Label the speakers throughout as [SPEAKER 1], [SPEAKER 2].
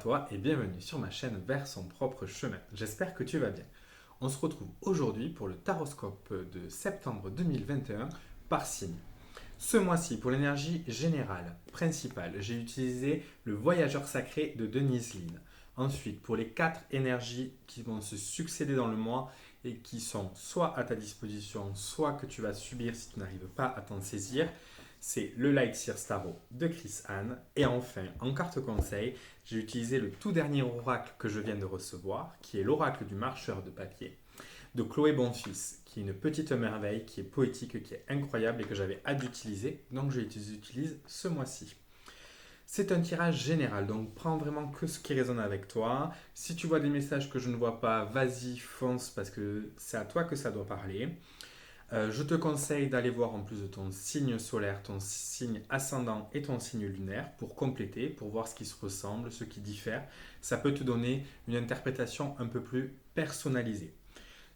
[SPEAKER 1] toi et bienvenue sur ma chaîne Vers son propre chemin. J'espère que tu vas bien. On se retrouve aujourd'hui pour le taroscope de septembre 2021 par signe. Ce mois-ci, pour l'énergie générale, principale, j'ai utilisé le voyageur sacré de Denise Lynn. Ensuite, pour les 4 énergies qui vont se succéder dans le mois et qui sont soit à ta disposition, soit que tu vas subir si tu n'arrives pas à t'en saisir, c'est le Lightseer Starro de Chris Anne. Et enfin, en carte conseil, j'ai utilisé le tout dernier oracle que je viens de recevoir, qui est l'oracle du marcheur de papier de Chloé Bonfils, qui est une petite merveille, qui est poétique, qui est incroyable et que j'avais hâte d'utiliser, donc je les utilise ce mois-ci. C'est un tirage général, donc prends vraiment que ce qui résonne avec toi. Si tu vois des messages que je ne vois pas, vas-y, fonce, parce que c'est à toi que ça doit parler. Je te conseille d'aller voir en plus de ton signe solaire, ton signe ascendant et ton signe lunaire pour compléter, pour voir ce qui se ressemble, ce qui diffère. Ça peut te donner une interprétation un peu plus personnalisée.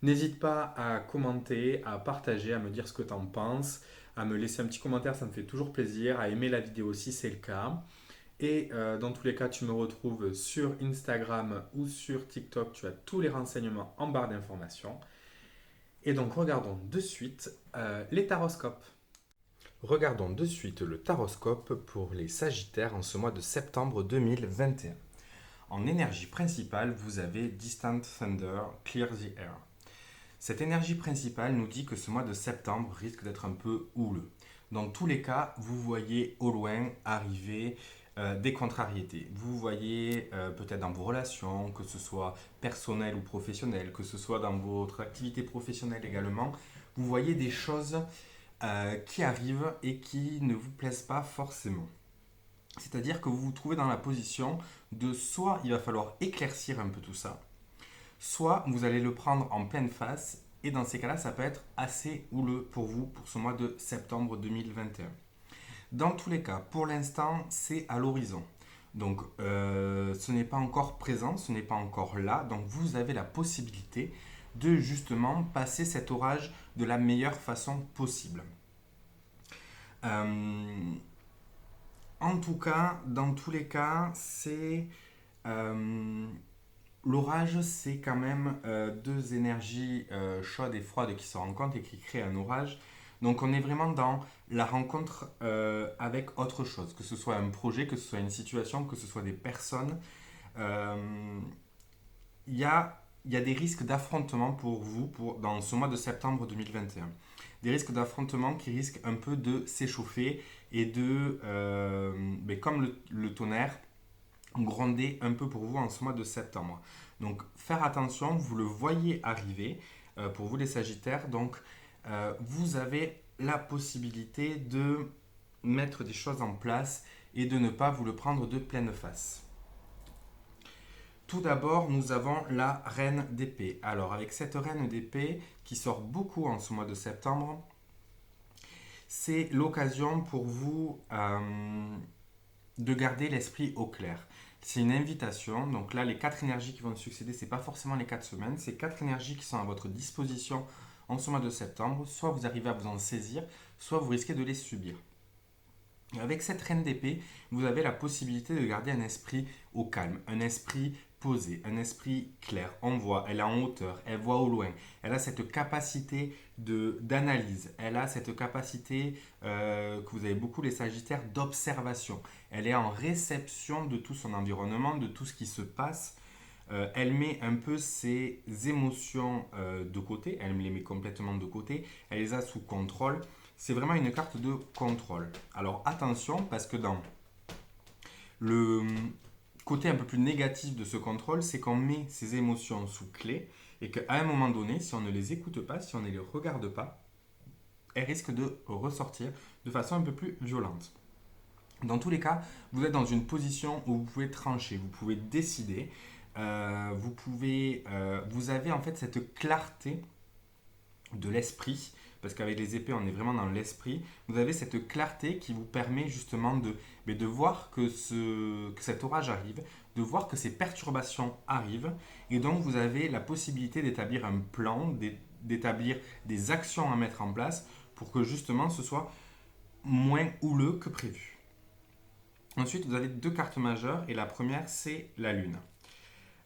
[SPEAKER 1] N'hésite pas à commenter, à partager, à me dire ce que tu en penses, à me laisser un petit commentaire, ça me fait toujours plaisir, à aimer la vidéo si c'est le cas. Et dans tous les cas, tu me retrouves sur Instagram ou sur TikTok, tu as tous les renseignements en barre d'informations. Et donc regardons de suite les taroscopes. Regardons de suite le taroscope pour les Sagittaires en ce mois de septembre 2021. En énergie principale, vous avez Distant Thunder, Clear the Air. Cette énergie principale nous dit que ce mois de septembre risque d'être un peu houleux. Dans tous les cas, vous voyez au loin arriver des contrariétés. Vous voyez peut-être dans vos relations, que ce soit personnel ou professionnel, que ce soit dans votre activité professionnelle également, vous voyez des choses qui arrivent et qui ne vous plaisent pas forcément. C'est-à-dire que vous vous trouvez dans la position de soit il va falloir éclaircir un peu tout ça, soit vous allez le prendre en pleine face et dans ces cas-là, ça peut être assez houleux pour vous pour ce mois de septembre 2021. Dans tous les cas, pour l'instant, c'est à l'horizon. Donc, ce n'est pas encore présent, ce n'est pas encore là. Donc, vous avez la possibilité de justement passer cet orage de la meilleure façon possible. En tout cas, dans tous les cas, c'est l'orage, c'est quand même deux énergies chaudes et froides qui se rencontrent et qui créent un orage. Donc on est vraiment dans la rencontre avec autre chose, que ce soit un projet, que ce soit une situation, que ce soit des personnes. Il y a des risques d'affrontement pour vous dans ce mois de septembre 2021. Des risques d'affrontement qui risquent un peu de s'échauffer et de, comme le tonnerre, gronder un peu pour vous en ce mois de septembre. Donc faire attention, vous le voyez arriver pour vous les Sagittaires. Donc vous avez la possibilité de mettre des choses en place et de ne pas vous le prendre de pleine face. Tout d'abord, nous avons la reine d'épée. Alors avec cette reine d'épée qui sort beaucoup en ce mois de septembre, c'est l'occasion pour vous de garder l'esprit au clair. C'est une invitation. Donc là, les 4 énergies qui vont succéder, ce n'est pas forcément les 4 semaines. C'est 4 énergies qui sont à votre disposition en ce mois de septembre. Soit vous arrivez à vous en saisir, soit vous risquez de les subir. Et avec cette reine d'épée, vous avez la possibilité de garder un esprit au calme, un esprit posé, un esprit clair. On voit, elle est en hauteur, elle voit au loin. Elle a cette capacité d'analyse, elle a cette capacité que vous avez beaucoup les Sagittaires d'observation. Elle est en réception de tout son environnement, de tout ce qui se passe. Elle met un peu ses émotions de côté, elle les met complètement de côté, elle les a sous contrôle. C'est vraiment une carte de contrôle. Alors attention, parce que dans le côté un peu plus négatif de ce contrôle, c'est qu'on met ses émotions sous clé et qu'à un moment donné, si on ne les écoute pas, si on ne les regarde pas, elles risquent de ressortir de façon un peu plus violente. Dans tous les cas, vous êtes dans une position où vous pouvez trancher, vous pouvez décider, vous avez en fait cette clarté de l'esprit, parce qu'avec les épées, on est vraiment dans l'esprit. Vous avez cette clarté qui vous permet justement de voir que cet orage arrive, de voir que ces perturbations arrivent, et donc vous avez la possibilité d'établir un plan, d'établir des actions à mettre en place pour que justement ce soit moins houleux que prévu. Ensuite, vous avez deux cartes majeures et la première, c'est la Lune.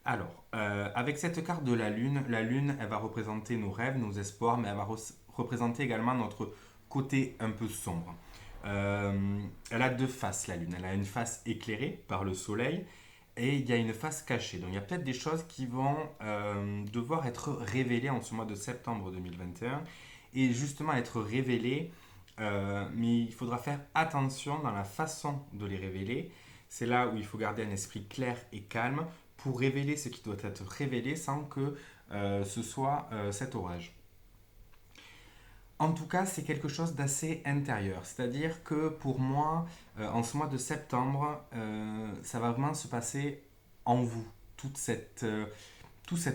[SPEAKER 1] Alors, avec cette carte de la Lune, elle va représenter nos rêves, nos espoirs, mais elle va représenter également notre côté un peu sombre. Elle a deux faces, la Lune. Elle a une face éclairée par le Soleil et il y a une face cachée. Donc, il y a peut-être des choses qui vont devoir être révélées en ce mois de septembre 2021 et justement être révélées, mais il faudra faire attention dans la façon de les révéler. C'est là où il faut garder un esprit clair et calme pour révéler ce qui doit être révélé sans que ce soit cet orage. En tout cas, c'est quelque chose d'assez intérieur. C'est-à-dire que pour moi, en ce mois de septembre, ça va vraiment se passer en vous. Tout cet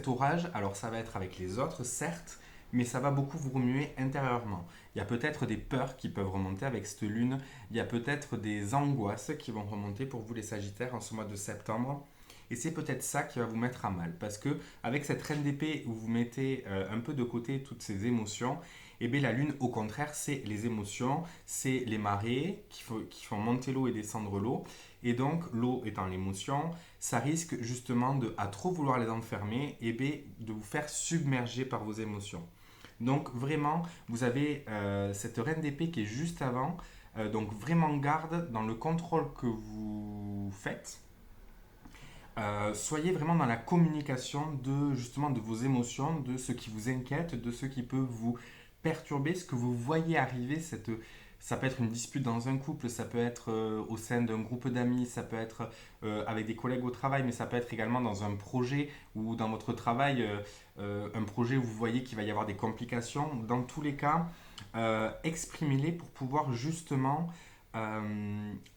[SPEAKER 1] orage, alors ça va être avec les autres, certes, mais ça va beaucoup vous remuer intérieurement. Il y a peut-être des peurs qui peuvent remonter avec cette lune. Il y a peut-être des angoisses qui vont remonter pour vous les Sagittaires en ce mois de septembre. Et c'est peut-être ça qui va vous mettre à mal. Parce que avec cette reine d'épée où vous mettez un peu de côté toutes ces émotions, et bien la lune, au contraire, c'est les émotions, c'est les marées qui font monter l'eau et descendre l'eau. Et donc, l'eau étant l'émotion, ça risque justement de, à trop vouloir les enfermer, et bien de vous faire submerger par vos émotions. Donc, vraiment, vous avez cette reine d'épée qui est juste avant. Donc, vraiment garde dans le contrôle que vous faites. Soyez vraiment dans la communication de justement de vos émotions, de ce qui vous inquiète, de ce qui peut vous perturber, ce que vous voyez arriver. Ça peut être une dispute dans un couple, ça peut être au sein d'un groupe d'amis, ça peut être avec des collègues au travail, mais ça peut être également dans un projet ou dans votre travail, un projet où vous voyez qu'il va y avoir des complications. Dans tous les cas, exprimez-les pour pouvoir justement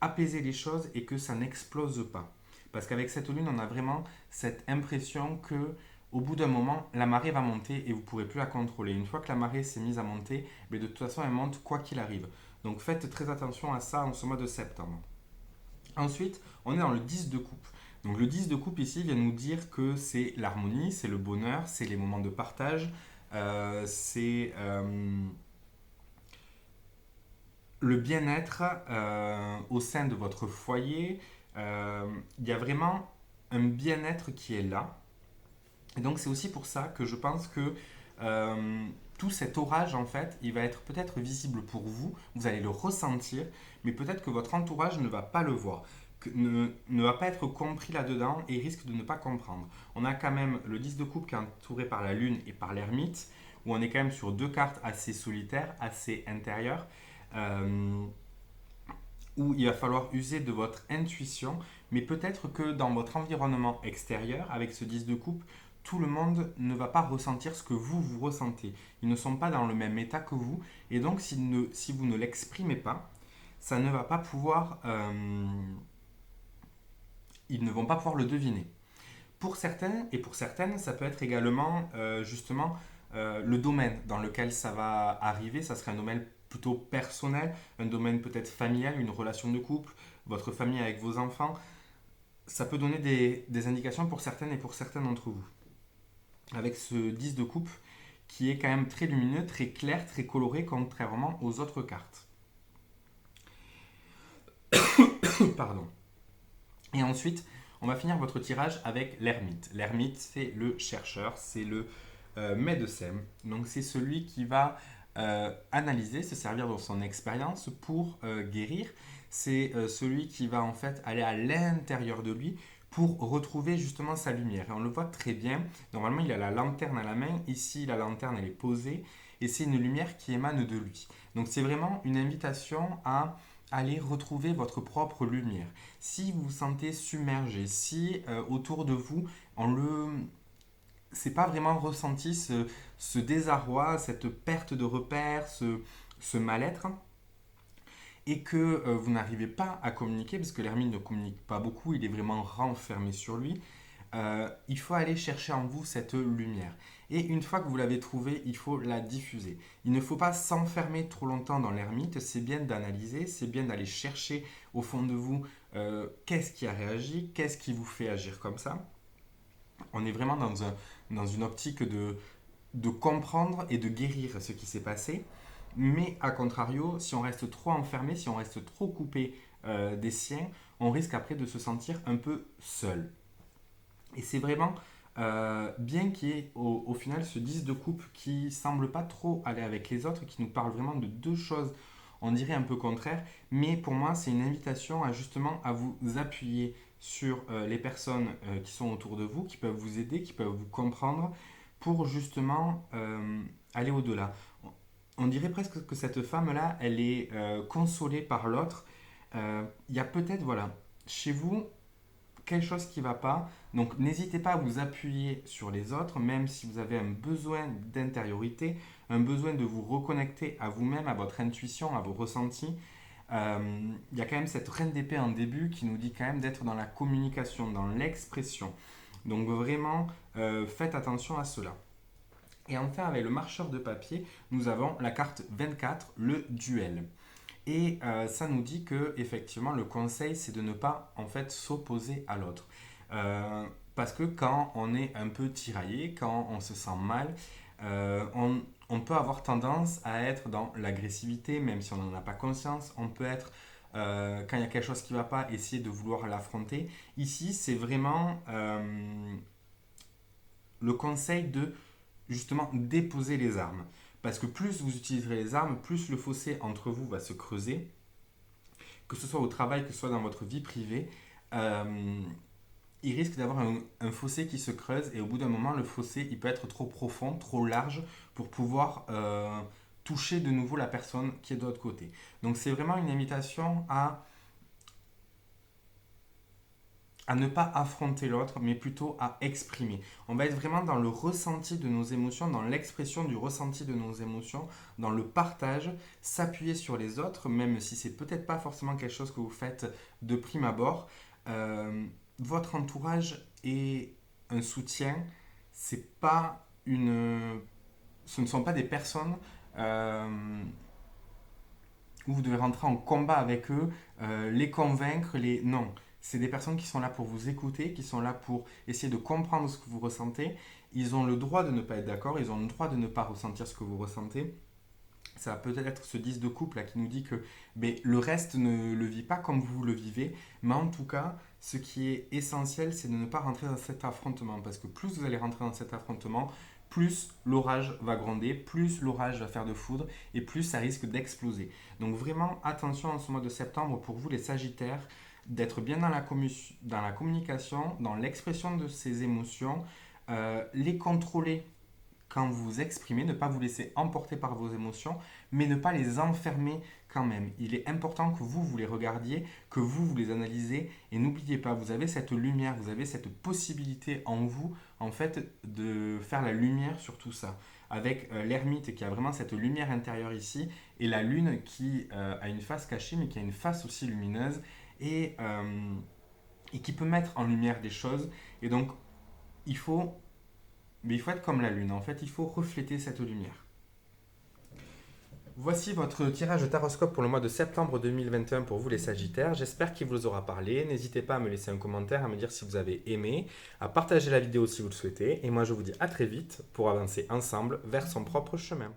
[SPEAKER 1] apaiser les choses et que ça n'explose pas. Parce qu'avec cette lune, on a vraiment cette impression que au bout d'un moment, la marée va monter et vous ne pourrez plus la contrôler. Une fois que la marée s'est mise à monter, mais de toute façon, elle monte quoi qu'il arrive. Donc faites très attention à ça en ce mois de septembre. Ensuite, on est dans le 10 de coupe. Donc le 10 de coupe ici vient nous dire que c'est l'harmonie, c'est le bonheur, c'est les moments de partage, c'est le bien-être au sein de votre foyer. Il y a vraiment un bien-être qui est là. Et donc c'est aussi pour ça que je pense que tout cet orage, en fait, il va être peut-être visible pour vous, vous allez le ressentir, mais peut-être que votre entourage ne va pas le voir, ne va pas être compris là-dedans et risque de ne pas comprendre. On a quand même le 10 de coupe qui est entouré par la lune et par l'ermite, où on est quand même sur deux cartes assez solitaires, assez intérieures, où il va falloir user de votre intuition, mais peut-être que dans votre environnement extérieur, avec ce 10 de coupe, tout le monde ne va pas ressentir ce que vous ressentez. Ils ne sont pas dans le même état que vous, et donc si vous ne l'exprimez pas, ça ne va pas pouvoir, ils ne vont pas pouvoir le deviner. Pour certains et pour certaines, ça peut être également justement le domaine dans lequel ça va arriver. Ça serait un domaine plutôt personnel, un domaine peut-être familial, une relation de couple, votre famille avec vos enfants. Ça peut donner des indications pour certaines et pour certains d'entre vous. Avec ce 10 de coupe qui est quand même très lumineux, très clair, très coloré, contrairement aux autres cartes. Pardon. Et ensuite, on va finir votre tirage avec l'ermite. L'ermite, c'est le chercheur, c'est le médecin. Donc, c'est celui qui va analyser, se servir de son expérience pour guérir. C'est celui qui va en fait aller à l'intérieur de lui pour retrouver justement sa lumière. Et on le voit très bien. Normalement, il a la lanterne à la main. Ici, la lanterne, elle est posée. Et c'est une lumière qui émane de lui. Donc, c'est vraiment une invitation à aller retrouver votre propre lumière. Si vous vous sentez submergé, si autour de vous, c'est pas vraiment ressenti ce désarroi, cette perte de repères, ce mal-être, et que vous n'arrivez pas à communiquer, parce que l'ermite ne communique pas beaucoup, il est vraiment renfermé sur lui, il faut aller chercher en vous cette lumière. Et une fois que vous l'avez trouvée, il faut la diffuser. Il ne faut pas s'enfermer trop longtemps dans l'ermite, c'est bien d'analyser, c'est bien d'aller chercher au fond de vous qu'est-ce qui a réagi, qu'est-ce qui vous fait agir comme ça. On est vraiment dans une optique de comprendre et de guérir ce qui s'est passé.
[SPEAKER 2] Mais à contrario, si on reste trop enfermé, si on reste trop coupé des siens, on risque après de se sentir un peu seul. Et c'est vraiment bien qu'il y ait au final ce 10 de coupe qui semble pas trop aller avec les autres, qui nous parle vraiment de deux choses, on dirait un peu contraires, mais pour moi c'est une invitation à justement à vous appuyer sur les personnes qui sont autour de vous, qui peuvent vous aider, qui peuvent vous comprendre, pour justement aller au-delà. On dirait presque que cette femme-là, elle est consolée par l'autre. Il y a peut-être, voilà, chez vous, quelque chose qui ne va pas. Donc n'hésitez pas à vous appuyer sur les autres, même si vous avez un besoin d'intériorité, un besoin de vous reconnecter à vous-même, à votre intuition, à vos ressentis. Il y a quand même cette reine d'épée en début qui nous dit quand même d'être dans la communication, dans l'expression. Donc vraiment, faites attention à cela. Et enfin, avec le marcheur de papier, nous avons la carte 24, le duel. Et ça nous dit que effectivement le conseil c'est de ne pas en fait s'opposer à l'autre. Parce que quand on est un peu tiraillé, quand on se sent mal, on peut avoir tendance à être dans l'agressivité, même si on n'en a pas conscience. On peut être, quand il y a quelque chose qui ne va pas, essayer de vouloir l'affronter. Ici, c'est vraiment le conseil de justement déposer les armes. Parce que plus vous utiliserez les armes, plus le fossé entre vous va se creuser, que ce soit au travail, que ce soit dans votre vie privée. Il risque d'avoir un fossé qui se creuse et au bout d'un moment, le fossé il peut être trop profond, trop large pour pouvoir toucher de nouveau la personne qui est de l'autre côté. Donc c'est vraiment une invitation à ne pas affronter l'autre, mais plutôt à exprimer. On va être vraiment dans le ressenti de nos émotions, dans l'expression du ressenti de nos émotions, dans le partage, s'appuyer sur les autres, même si c'est peut-être pas forcément quelque chose que vous faites de prime abord. Votre entourage est un soutien, c'est pas ce ne sont pas des personnes où vous devez rentrer en combat avec eux, les convaincre, non. C'est des personnes qui sont là pour vous écouter, qui sont là pour essayer de comprendre ce que vous ressentez. Ils ont le droit de ne pas être d'accord, ils ont le droit de ne pas ressentir ce que vous ressentez. Ça va peut-être être ce 10 de couple là, qui nous dit que ben, le reste ne le vit pas comme vous le vivez, mais en tout cas, ce qui est essentiel, c'est de ne pas rentrer dans cet affrontement, parce que plus vous allez rentrer dans cet affrontement, plus l'orage va gronder, plus l'orage va faire de foudre, et plus ça risque d'exploser. Donc vraiment, attention en ce mois de septembre pour vous les Sagittaires, d'être bien dans la communication, dans l'expression de ces émotions, les contrôler quand vous vous exprimez, ne pas vous laisser emporter par vos émotions, mais ne pas les enfermer quand même. Il est important que vous les regardiez, que vous les analysez, et n'oubliez pas, vous avez cette lumière, vous avez cette possibilité en vous, en fait, de faire la lumière sur tout ça. Avec l'ermite qui a vraiment cette lumière intérieure ici, et la lune qui a une face cachée, mais qui a une face aussi lumineuse, et, euh, et qui peut mettre en lumière des choses. Et donc, il faut mais il faut être comme la lune, en fait, il faut refléter cette lumière. Voici votre tirage de taroscope pour le mois de septembre 2021 pour vous les Sagittaires. J'espère qu'il vous aura parlé. N'hésitez pas à me laisser un commentaire, à me dire si vous avez aimé, à partager la vidéo si vous le souhaitez. Et moi je vous dis à très vite pour avancer ensemble vers son propre chemin.